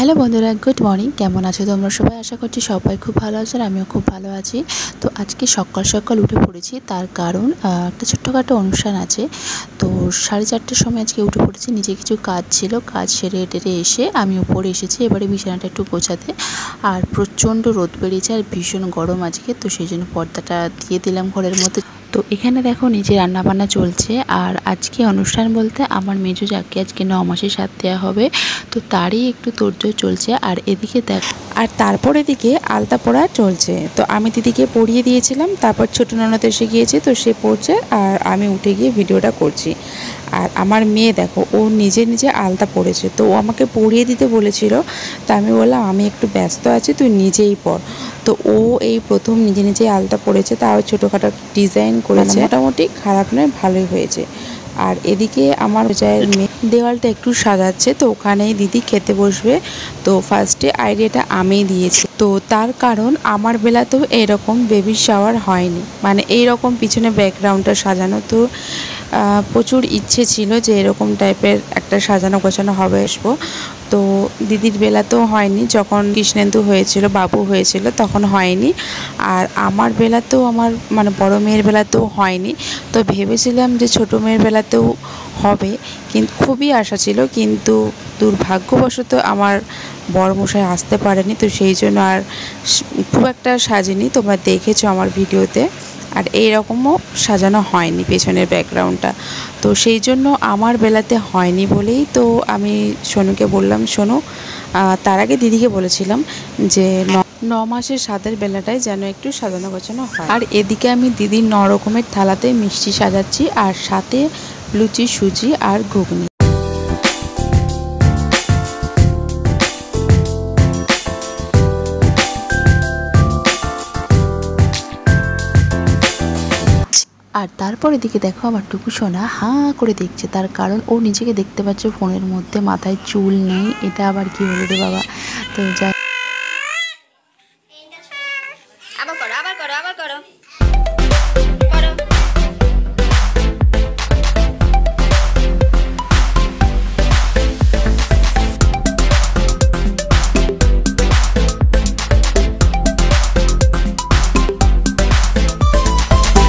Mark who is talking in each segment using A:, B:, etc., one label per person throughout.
A: Hello বন্ধুরা, good morning. কেমন আছো তোমরা সবাই? আশা করছি সবাই খুব ভালো আছো, আর আমিও খুব ভালো আছি। তো আজকে সকাল সকাল উঠে পড়েছি, তার কারণ একটা ছোট্টখাটো অনুষ্ঠান আছে। তো 4:30টার সময় আজকে উঠে পড়েছি। নিজে কিছু কাজ ছিল, কাজ সেরে টেরে এসে আমি উপরে এসেছি এবারে বিছানাটা একটু গোছাতে। আর প্রচণ্ড রোদ বেরিয়েছে আর ভীষণ গরম আজকে, তো সেই জন্য পর্দাটা দিয়ে দিলাম ঘরের মধ্যে। তো এখানে দেখো নিচে রান্নাবান্না চলছে। আর আজকে অনুষ্ঠান বলতে আমার মেজো যাকে আজকে 9 মাসের সাথ দেওয়া হবে, তো তারই একটু তোড়জোড় চলছে। আর এদিকে দেখো,
B: আর তারপর এদিকে আলতা পড়া চলছে। তো আমি দিদিকে পড়িয়ে দিয়েছিলাম, তারপর ছোটো ননদ এসে গিয়েছে, তো সে পড়ছে আর আমি উঠে গিয়ে ভিডিওটা করছি। আর আমার মেয়ে দেখো, ও নিজে নিজে আলতা পড়েছে, তো ও আমাকে পড়িয়ে দিতে বলেছিল। তো আমি বললাম আমি একটু ব্যস্ত আছি, তুই নিজেই পড়। তো ও এই প্রথম নিজে নিজেই আলতা পড়েছে, তাও ছোটোখাটো ডিজাইন করেছে, মোটামুটি খারাপ নয়, ভালোই হয়েছে। আর এদিকে আমার জায়ের মেয়ে দেওয়ালটা একটু সাজাচ্ছে, তো ওখানেই দিদি খেতে বসবে। তো ফার্স্টে আইডিয়াটা আমিই দিয়েছি, তো তার কারণ আমার বেলাতেও এরকম বেবি শাওয়ার হয়নি, মানে এইরকম পিছনে ব্যাকগ্রাউন্ডটা সাজানো। তো প্রচুর ইচ্ছে ছিল যে এরকম টাইপের একটা সাজানো গোছানো হবে আসবো। তো দিদির বেলাতেও হয়নি, যখন কৃষ্ণেন্দু হয়েছিল, বাবু হয়েছিল, তখন হয়নি। আর আমার বেলাতেও, আমার মানে বড় মেয়ের বেলাতেও হয়নি। তো ভেবেছিলাম যে ছোটো মেয়ের বেলাতেও হবে, কিন্তু খুবই আশা ছিল, কিন্তু দুর্ভাগ্যবশত আমার বড়মশাই আসতে পারেনি, তো সেই জন্য আর খুব একটা সাজিনি। তোমরা দেখেছো আমার ভিডিওতে। আর এই রকমও সাজানো হয়নি পেছনের ব্যাকগ্রাউন্ডটা, তো সেই জন্য আমার বেলাতে হয়নি বলেই তো আমি সোনুকে বললাম, সোনু, তার আগে দিদিকে বলেছিলাম যে 9 মাসের সাদের বেলাটায় যেন একটু সাজানো গোছানো হয়। আর এদিকে আমি দিদির 9 রকমের থালাতে মিষ্টি সাজাচ্ছি, আর সাথে লুচি, সুজি আর ঘুগনি।
A: আর তারপরে দিকে দেখো আমার টুকু সোনা হাঁ করে দেখছে, তার কারণ ও নিজেকে দেখতে পাচ্ছে ফোনের মধ্যে, মাথায় চুল নেই। এটা আবার কি হলো রে বাবা। তো যাই,
C: আবার করো, আবার করো, আবার করো, করো।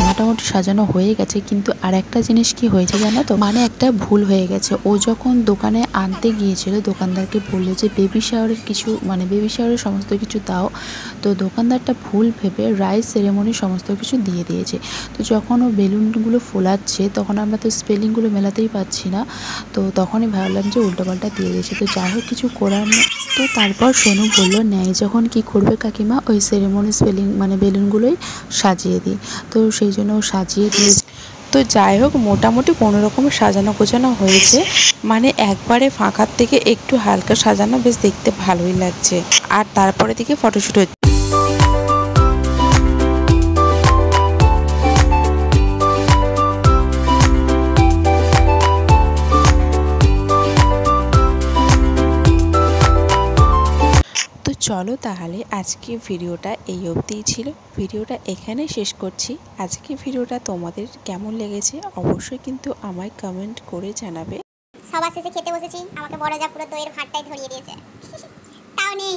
A: মোটামুটি সাজানো হয়ে গেছে, কিন্তু আর একটা জিনিস কি হয়েছে জানো তো, মানে একটা ভুল হয়ে গেছে। ও যখন দোকানে আনতে গিয়েছিল, দোকানদারকে বললো যে বেবি শাওয়ারের কিছু, মানে বেবি শাওয়ারের সমস্ত কিছু দাও। তো দোকানদারটা ভুল ভেবে রাইস সেরেমনি সমস্ত কিছু দিয়ে দিয়েছে। তো যখন ও বেলুনগুলো ফোলাচ্ছে, তখন আমরা তো স্পেলিংগুলো মেলাতেই পাচ্ছি না, তো তখনই ভাবলাম যে উল্টোপাল্টা দিয়ে দিয়েছে। তো যাই হোক, কিছু করার নেই। তো তারপর সোনু বললো, ন্যায় যখন কি করবে কাকিমা, ওই সেরেমনি স্পেলিং মানে বেলুনগুলোই সাজিয়ে দিই। তো সেই জন্য ও সাজিয়ে দিয়েছে।
B: তো যাই হোক, মোটামুটি কোনো রকম সাজানো গোছানো হয়েছে, মানে একবারে ফাঁকার থেকে একটু হালকা সাজানো, বেশ দেখতে ভালোই লাগছে। আর তারপরে দিকে ফটোশ্যুট হচ্ছে। তো চলো তাহলে আজকে ভিডিওটা এই অবধিই ছিল। ভিডিওটা এখানে শেষ করছি। আজকে ভিডিওটা তোমাদের কেমন লেগেছে অবশ্যই কিন্তু আমায় কমেন্ট করে জানাবে।
C: সবার শেষে খেতে বসেছি, আমাকে বড় যা পুরো দইয়ের ভাতটাই ধরিয়ে দিয়েছে। তাও নেই।